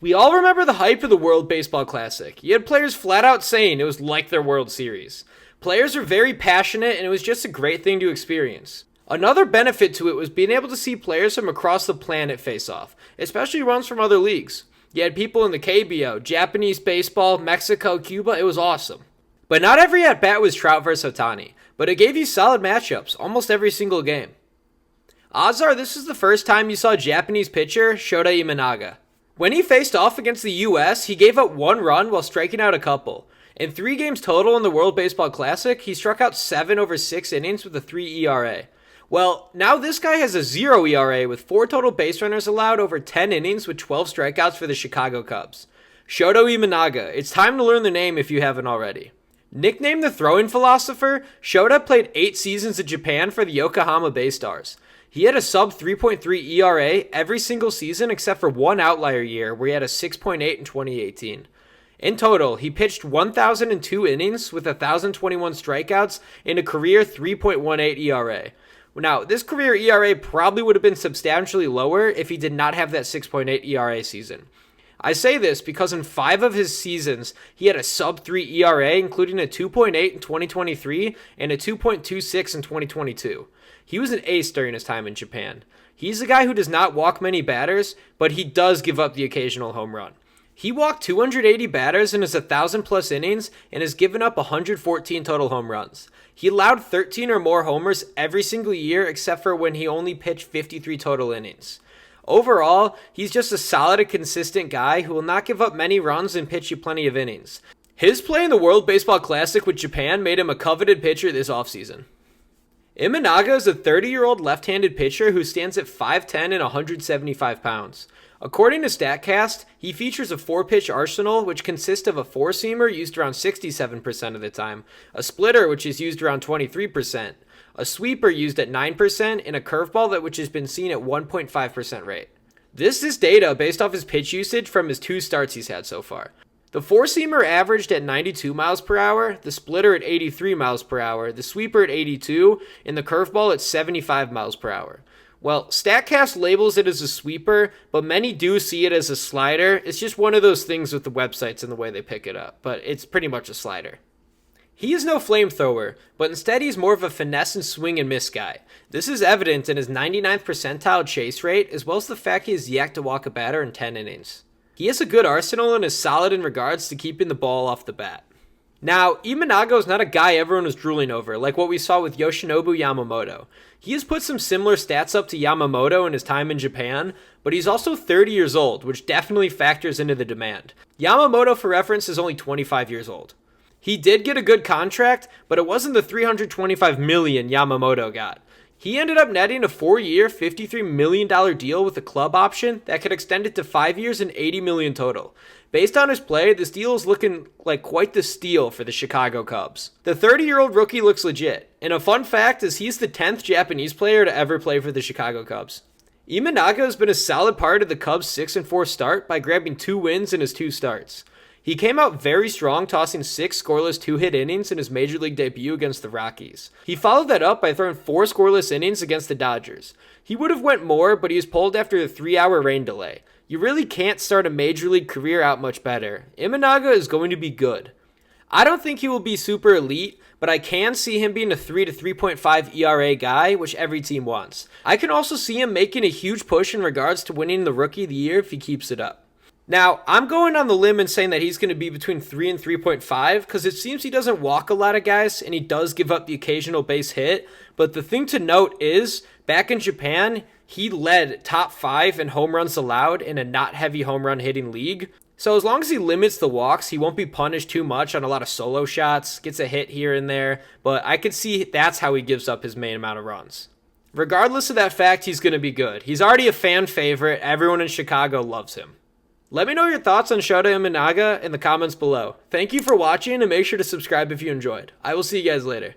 We all remember the hype of the World Baseball Classic. You had players flat out saying it was like their World Series. Players were very passionate and it was just a great thing to experience. Another benefit to it was being able to see players from across the planet face off, especially runs from other leagues. You had people in the KBO, Japanese baseball, Mexico, Cuba, it was awesome. But not every at-bat was Trout versus Ohtani, but it gave you solid matchups almost every single game. Odds are this is the first time you saw a Japanese pitcher, Shota Imanaga. When he faced off against the US, he gave up 1 run while striking out a couple. In 3 games total in the World Baseball Classic, he struck out 7 over 6 innings with a 3 ERA. Well, now this guy has a 0 ERA with 4 total base runners allowed over 10 innings with 12 strikeouts for the Chicago Cubs. Shota Imanaga, it's time to learn the name if you haven't already. Nicknamed the throwing philosopher, Shota played 8 seasons in Japan for the Yokohama Bay Stars. He had a sub 3.3 ERA every single season except for one outlier year where he had a 6.8 in 2018. In total, he pitched 1,002 innings with 1,021 strikeouts and a career 3.18 ERA. Now, this career ERA probably would have been substantially lower if he did not have that 6.8 ERA season. I say this because in 5 of his seasons, he had a sub 3 ERA, including a 2.8 in 2023 and a 2.26 in 2022. He was an ace during his time in Japan. He's a guy who does not walk many batters, but he does give up the occasional home run. He walked 280 batters in his 1,000 plus innings and has given up 114 total home runs. He allowed 13 or more homers every single year except for when he only pitched 53 total innings. Overall, he's just a solid and consistent guy who will not give up many runs and pitch you plenty of innings. His play in the World Baseball Classic with Japan made him a coveted pitcher this offseason. Imanaga is a 30-year-old left-handed pitcher who stands at 5'10 and 175 pounds. According to StatCast, he features a 4-pitch arsenal which consists of a 4-seamer used around 67% of the time, a splitter which is used around 23%, a sweeper used at 9%, and a curveball which has been seen at 1.5% rate. This is data based off his pitch usage from his 2 starts he's had so far. The 4-seamer averaged at 92 miles per hour, the splitter at 83 miles per hour, the sweeper at 82, and the curveball at 75 miles per hour. Well, StatCast labels it as a sweeper, but many do see it as a slider. It's just one of those things with the websites and the way they pick it up, but it's pretty much a slider. He is no flamethrower, but instead he's more of a finesse and swing and miss guy. This is evident in his 99th percentile chase rate, as well as the fact he has yet to walk a batter in 10 innings. He has a good arsenal and is solid in regards to keeping the ball off the bat. Now, Imanaga is not a guy everyone was drooling over, like what we saw with Yoshinobu Yamamoto. He has put some similar stats up to Yamamoto in his time in Japan, but he's also 30 years old, which definitely factors into the demand. Yamamoto, for reference, is only 25 years old. He did get a good contract, but it wasn't the $325 million Yamamoto got. He ended up netting a 4-year, $53 million deal with a club option that could extend it to 5 years and $80 million total. Based on his play, this deal is looking like quite the steal for the Chicago Cubs. The 30-year-old rookie looks legit, and a fun fact is he's the 10th Japanese player to ever play for the Chicago Cubs. Imanaga has been a solid part of the Cubs' 6-4 start by grabbing 2 wins in his 2 starts. He came out very strong, tossing 6 scoreless 2-hit innings in his major league debut against the Rockies. He followed that up by throwing 4 scoreless innings against the Dodgers. He would have went more, but he was pulled after a 3-hour rain delay. You really can't start a major league career out much better. Imanaga is going to be good. I don't think he will be super elite, but I can see him being a 3 to 3.5 ERA guy, which every team wants. I can also see him making a huge push in regards to winning the Rookie of the Year if he keeps it up. Now, I'm going on the limb and saying that he's going to be between 3 and 3.5 because it seems he doesn't walk a lot of guys and he does give up the occasional base hit. But the thing to note is, back in Japan, he led top 5 in home runs allowed in a not heavy home run hitting league. So as long as he limits the walks, he won't be punished too much on a lot of solo shots, gets a hit here and there. But I could see that's how he gives up his main amount of runs. Regardless of that fact, he's going to be good. He's already a fan favorite. Everyone in Chicago loves him. Let me know your thoughts on Shota Imanaga in the comments below. Thank you for watching and make sure to subscribe if you enjoyed. I will see you guys later.